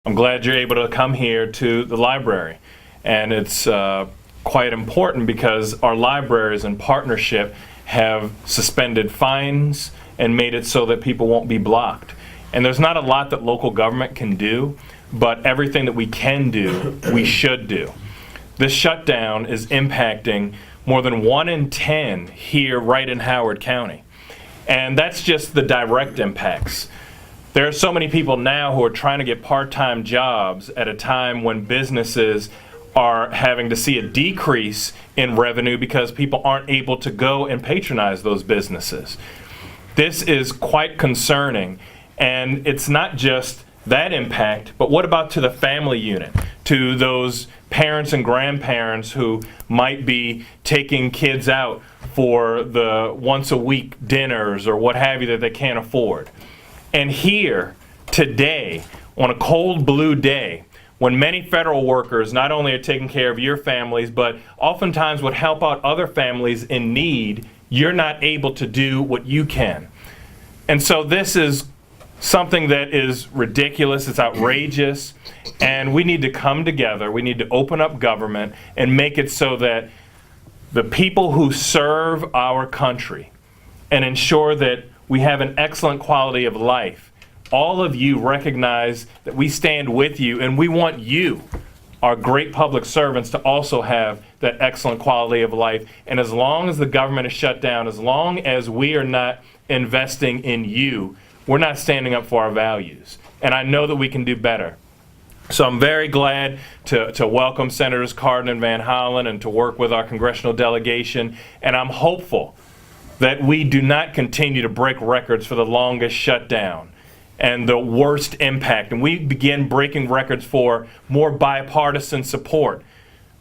I'm glad you're able to come here to the library, and it's quite important because our libraries in partnership have suspended fines and made it so that people won't be blocked. And there's not a lot that local government can do, but everything that we can do, we should do. This shutdown is impacting more than 1 in 10 here right in Howard County. And that's just the direct impacts. There are so many people now who are trying to get part-time jobs at a time when businesses are having to see a decrease in revenue because people aren't able to go and patronize those businesses. This is quite concerning, and it's not just that impact, but what about to the family unit, to those parents and grandparents who might be taking kids out for the once-a-week dinners or what have you that they can't afford? And here, today, on a cold blue day, when many federal workers not only are taking care of your families, but oftentimes would help out other families in need, you're not able to do what you can. And so this is something that is ridiculous, it's outrageous, and we need to come together, we need to open up government and make it so that the people who serve our country and ensure that we have an excellent quality of life, all of you recognize that we stand with you, and we want you, our great public servants, to also have that excellent quality of life. And as long as the government is shut down, as long as we are not investing in you, we're not standing up for our values. And I know that we can do better. So I'm very glad to welcome Senators Cardin and Van Hollen and to work with our congressional delegation. And I'm hopeful that we do not continue to break records for the longest shutdown and the worst impact. And we begin breaking records for more bipartisan support.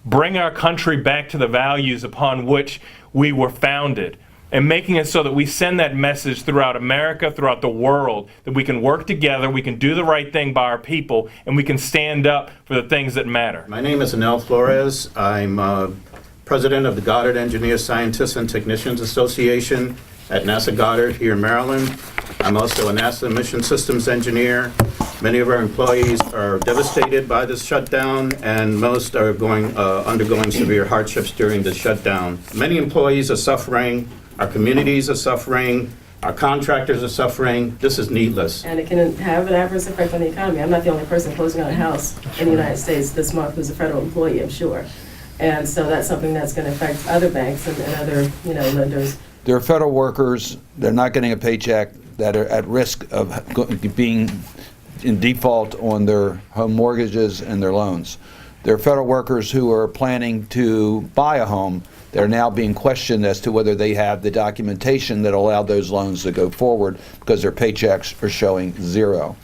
Bring our country back to the values upon which we were founded, and making it so that we send that message throughout America, throughout the world, that we can work together, we can do the right thing by our people, and we can stand up for the things that matter. My name is Anel Flores. I'm president of the Goddard Engineers, Scientists, and Technicians Association at NASA Goddard here in Maryland. I'm also a NASA Mission Systems engineer. Many of our employees are devastated by this shutdown, and most are undergoing severe hardships during the shutdown. Many employees are suffering. Our communities are suffering. Our contractors are suffering. This is needless. And it can have an adverse effect on the economy. I'm not the only person closing on a house in the United States this month who's a federal employee, I'm sure. And so that's something that's going to affect other banks and other, lenders. There are federal workers, they're not getting a paycheck, that are at risk of being in default on their home mortgages and their loans. There are federal workers who are planning to buy a home. They're now being questioned as to whether they have the documentation that allow those loans to go forward because their paychecks are showing zero.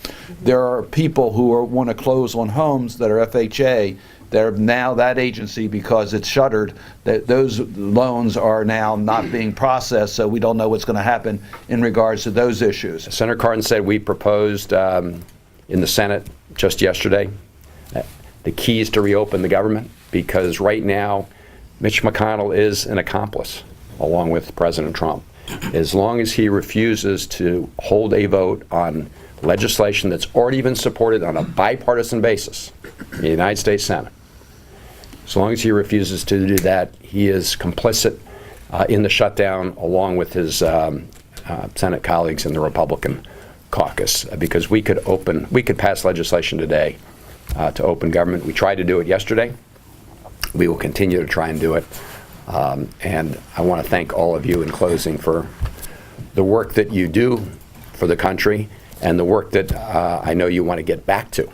There are people who want to close on homes that are FHA. They're now that agency, because it's shuttered, that those loans are now not being processed, so we don't know what's going to happen in regards to those issues. Senator Cardin said we proposed in the Senate just yesterday the keys to reopen the government, because right now Mitch McConnell is an accomplice along with President Trump. As long as he refuses to hold a vote on legislation that's already been supported on a bipartisan basis in the United States Senate, as long as he refuses to do that, he is complicit in the shutdown along with his Senate colleagues in the Republican caucus, because we could pass legislation today to open government. We tried to do it yesterday. We will continue to try and do it. And I want to thank all of you in closing for the work that you do for the country and the work that I know you want to get back to.